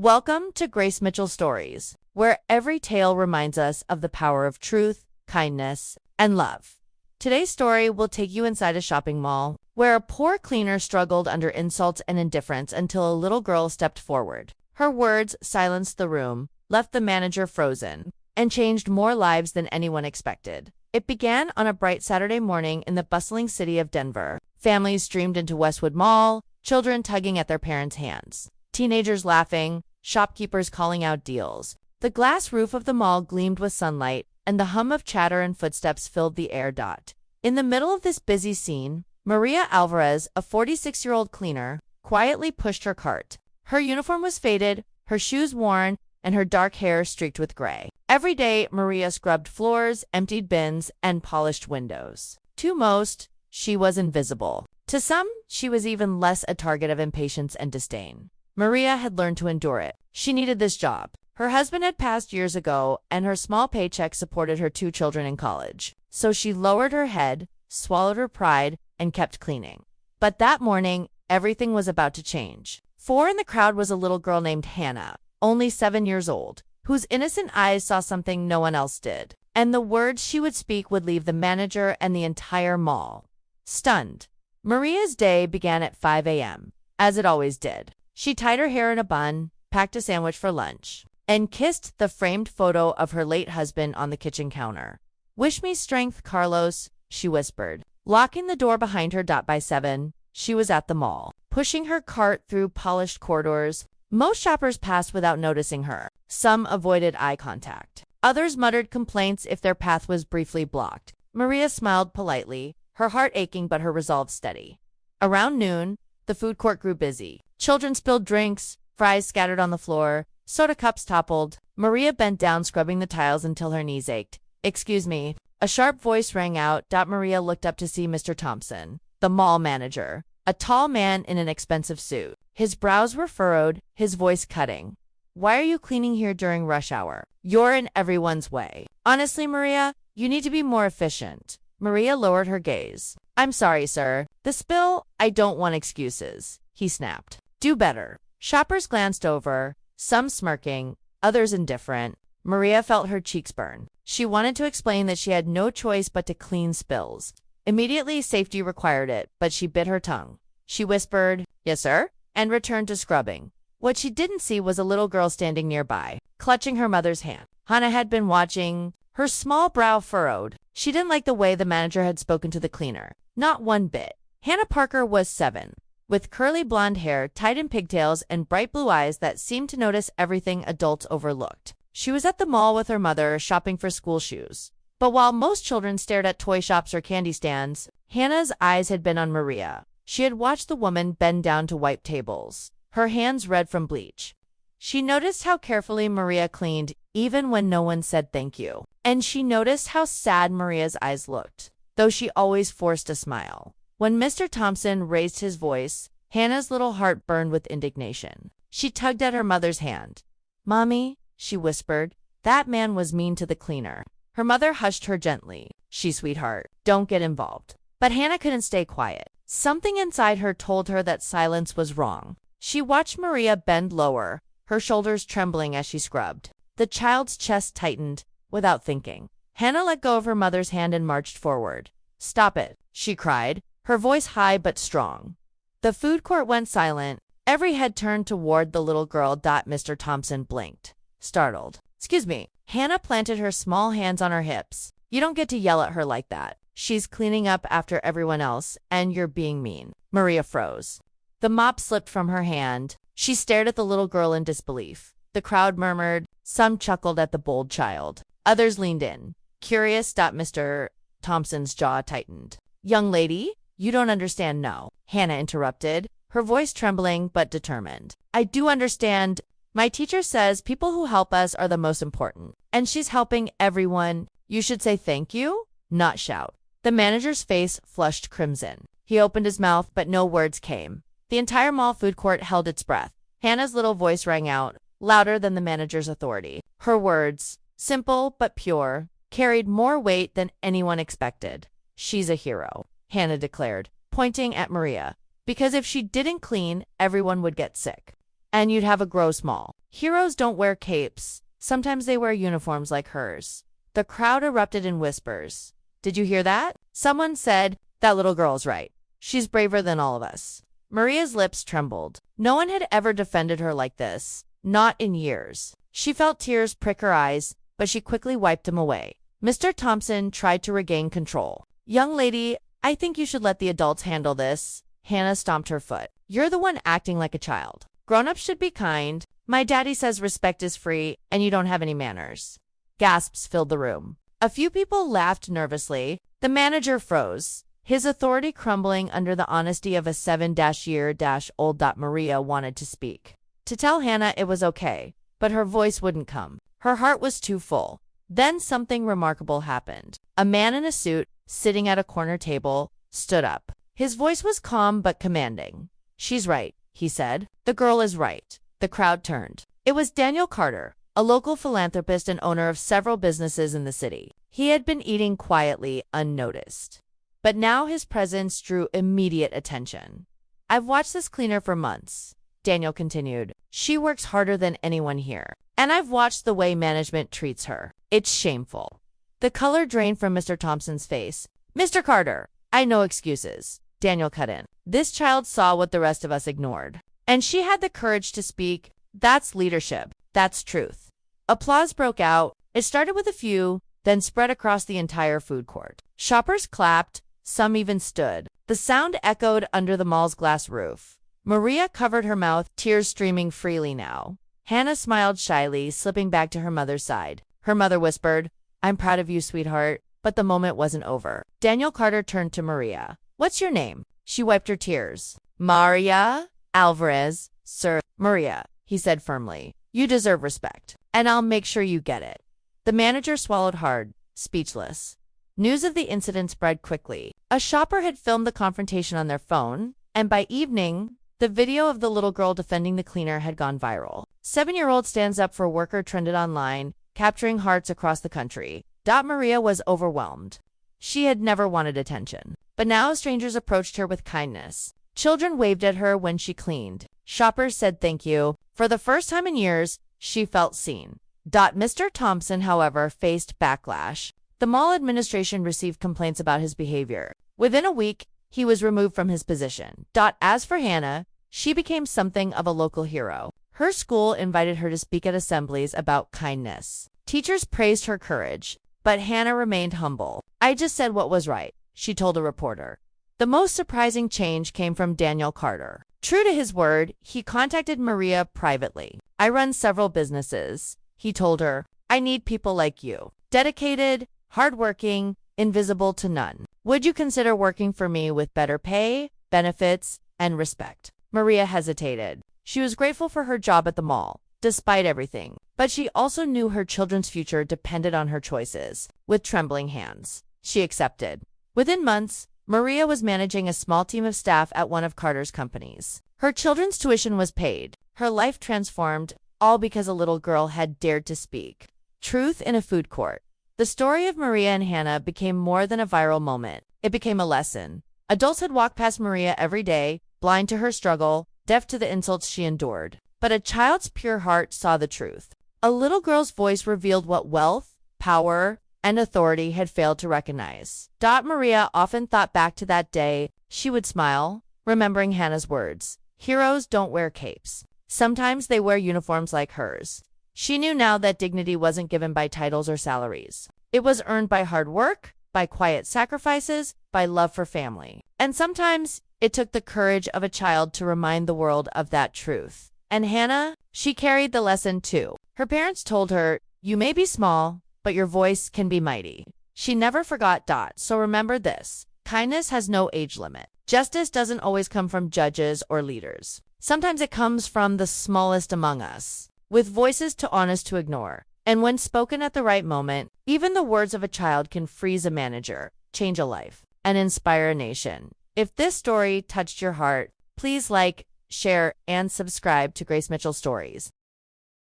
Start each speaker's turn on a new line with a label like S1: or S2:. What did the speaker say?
S1: Welcome to Grace Mitchell Stories, where every tale reminds us of the power of truth, kindness, and love. Today's story will take you inside a shopping mall, where a poor cleaner struggled under insults and indifference until a little girl stepped forward. Her words silenced the room, left the manager frozen, and changed more lives than anyone expected. It began on a bright Saturday morning in the bustling city of Denver. Families streamed into Westwood Mall, children tugging at their parents' hands, teenagers laughing, shopkeepers calling out deals. The glass roof of the mall gleamed with sunlight, and the hum of chatter and footsteps filled the air. In the middle of this busy scene, Maria Alvarez, a 46-year-old cleaner, quietly pushed her cart. Her uniform was faded, her shoes worn, and her dark hair streaked with gray. Every day, Maria scrubbed floors, emptied bins, and polished windows. To most, she was invisible. To some, she was even less a target of impatience and disdain. Maria had learned to endure it. She needed this job. Her husband had passed years ago, and her small paycheck supported her 2 children in college. So she lowered her head, swallowed her pride, and kept cleaning. But that morning, everything was about to change. For in the crowd was a little girl named Hannah, only 7 years old, whose innocent eyes saw something no one else did. And the words she would speak would leave the manager and the entire mall stunned. Maria's day began at 5 a.m., as it always did. She tied her hair in a bun, packed a sandwich for lunch, and kissed the framed photo of her late husband on the kitchen counter. "Wish me strength, Carlos," she whispered. Locking the door behind her. By 7, she was at the mall, pushing her cart through polished corridors. Most shoppers passed without noticing her. Some avoided eye contact. Others muttered complaints if their path was briefly blocked. Maria smiled politely, her heart aching but her resolve steady. Around noon, the food court grew busy. Children spilled drinks, fries scattered on the floor, soda cups toppled. Maria bent down, scrubbing the tiles until her knees ached. "Excuse me." A sharp voice rang out. Maria looked up to see Mr. Thompson, the mall manager, a tall man in an expensive suit. His brows were furrowed, his voice cutting. "Why are you cleaning here during rush hour? You're in everyone's way. Honestly, Maria, you need to be more efficient." Maria lowered her gaze. "I'm sorry, sir. The spill, I don't want excuses," he snapped. "Do better." Shoppers glanced over, some smirking, others indifferent. Maria felt her cheeks burn. She wanted to explain that she had no choice but to clean spills. Immediately, safety required it, but she bit her tongue. She whispered, "Yes, sir," and returned to scrubbing. What she didn't see was a little girl standing nearby, clutching her mother's hand. Hannah had been watching, her small brow furrowed. She didn't like the way the manager had spoken to the cleaner. Not one bit. Hannah Parker was 7, with curly blonde hair, tied in pigtails, and bright blue eyes that seemed to notice everything adults overlooked. She was at the mall with her mother, shopping for school shoes. But while most children stared at toy shops or candy stands, Hannah's eyes had been on Maria. She had watched the woman bend down to wipe tables, her hands red from bleach. She noticed how carefully Maria cleaned, even when no one said thank you. And she noticed how sad Maria's eyes looked, though she always forced a smile. When Mr. Thompson raised his voice, Hannah's little heart burned with indignation. She tugged at her mother's hand. "Mommy," she whispered, "that man was mean to the cleaner." Her mother hushed her gently. Sweetheart, don't get involved." But Hannah couldn't stay quiet. Something inside her told her that silence was wrong. She watched Maria bend lower, her shoulders trembling as she scrubbed. The child's chest tightened, without thinking. Hannah let go of her mother's hand and marched forward. "Stop it," she cried, her voice high but strong. The food court went silent. Every head turned toward the little girl. Mr. Thompson blinked, startled. "Excuse me." Hannah planted her small hands on her hips. "You don't get to yell at her like that. She's cleaning up after everyone else, and you're being mean." Maria froze. The mop slipped from her hand. She stared at the little girl in disbelief. The crowd murmured. Some chuckled at the bold child. Others leaned in, curious. Mr. Thompson's jaw tightened. "Young lady, you don't understand." "No," Hannah interrupted, her voice trembling but determined. "I do understand. My teacher says people who help us are the most important, and she's helping everyone. You should say thank you, not shout." The manager's face flushed crimson. He opened his mouth, but no words came. The entire mall food court held its breath. Hannah's little voice rang out, louder than the manager's authority. Her words, simple but pure, carried more weight than anyone expected. "She's a hero," Hannah declared, pointing at Maria, "because if she didn't clean, everyone would get sick. and you'd have a gross mall. Heroes don't wear capes. Sometimes they wear uniforms like hers. The crowd erupted in whispers. Did you hear that? Someone said, that little girl's right. She's braver than all of us. Maria's lips trembled. No one had ever defended her like this. Not in years. She felt tears prick her eyes, but she quickly wiped them away. Mr. Thompson tried to regain control. Young lady, I think you should let the adults handle this. Hannah stomped her foot. You're the one acting like a child. Grown-ups should be kind. My daddy says respect is free, and you don't have any manners. Gasps filled the room. A few people laughed nervously. The manager froze, his authority crumbling under the honesty of a 7-year-old. Maria wanted to speak, to tell Hannah it was okay, but her voice wouldn't come. Her heart was too full. Then something remarkable happened. A man in a suit, sitting at a corner table, stood up. His voice was calm but commanding. She's right, he said. The girl is right. The crowd turned. It was Daniel Carter, a local philanthropist and owner of several businesses in the city. He had been eating quietly, unnoticed. But now his presence drew immediate attention. I've watched this cleaner for months, Daniel continued. She works harder than anyone here. And I've watched the way management treats her. It's shameful. The color drained from Mr. Thompson's face. Mr. Carter, I know excuses. Daniel cut in. This child saw what the rest of us ignored. And she had the courage to speak. That's leadership. That's truth. Applause broke out. It started with a few, then spread across the entire food court. Shoppers clapped. Some even stood. The sound echoed under the mall's glass roof. Maria covered her mouth, tears streaming freely now. Hannah smiled shyly, slipping back to her mother's side. Her mother whispered, I'm proud of you, sweetheart. But the moment wasn't over. Daniel Carter turned to Maria. What's your name? She wiped her tears. Maria Alvarez, sir. Maria, he said firmly. You deserve respect, and I'll make sure you get it. The manager swallowed hard, speechless. News of the incident spread quickly. A shopper had filmed the confrontation on their phone, and by evening, the video of the little girl defending the cleaner had gone viral. 7-year-old stands up for worker trended online, capturing hearts across the country. Maria was overwhelmed. She had never wanted attention. But now strangers approached her with kindness. Children waved at her when she cleaned. Shoppers said thank you. For the first time in years, she felt seen. Mr. Thompson, however, faced backlash. The mall administration received complaints about his behavior. Within a week, he was removed from his position. As for Hannah, she became something of a local hero. Her school invited her to speak at assemblies about kindness. Teachers praised her courage, but Hannah remained humble. I just said what was right, she told a reporter. The most surprising change came from Daniel Carter. True to his word, he contacted Maria privately. I run several businesses, he told her. I need people like you. Dedicated, hardworking, invisible to none. Would you consider working for me with better pay, benefits, and respect? Maria hesitated. She was grateful for her job at the mall, despite everything. But she also knew her children's future depended on her choices. With trembling hands, she accepted. Within months, Maria was managing a small team of staff at one of Carter's companies. Her children's tuition was paid. Her life transformed, all because a little girl had dared to speak. Truth in a food court. The story of Maria and Hannah became more than a viral moment. It became a lesson. Adults had walked past Maria every day, blind to her struggle, deaf to the insults she endured. But a child's pure heart saw the truth. A little girl's voice revealed what wealth, power, and authority had failed to recognize. Maria often thought back to that day. She would smile, remembering Hannah's words. Heroes don't wear capes. Sometimes they wear uniforms like hers. She knew now that dignity wasn't given by titles or salaries. It was earned by hard work, by quiet sacrifices, by love for family. And sometimes it took the courage of a child to remind the world of that truth. And Hannah, she carried the lesson too. Her parents told her, you may be small, but your voice can be mighty. She never forgot. So remember this. Kindness has no age limit. Justice doesn't always come from judges or leaders. Sometimes it comes from the smallest among us, with voices too honest to ignore. And when spoken at the right moment, even the words of a child can freeze a manager, change a life, and inspire a nation. If this story touched your heart, please like, share, and subscribe to Grace Mitchell Stories.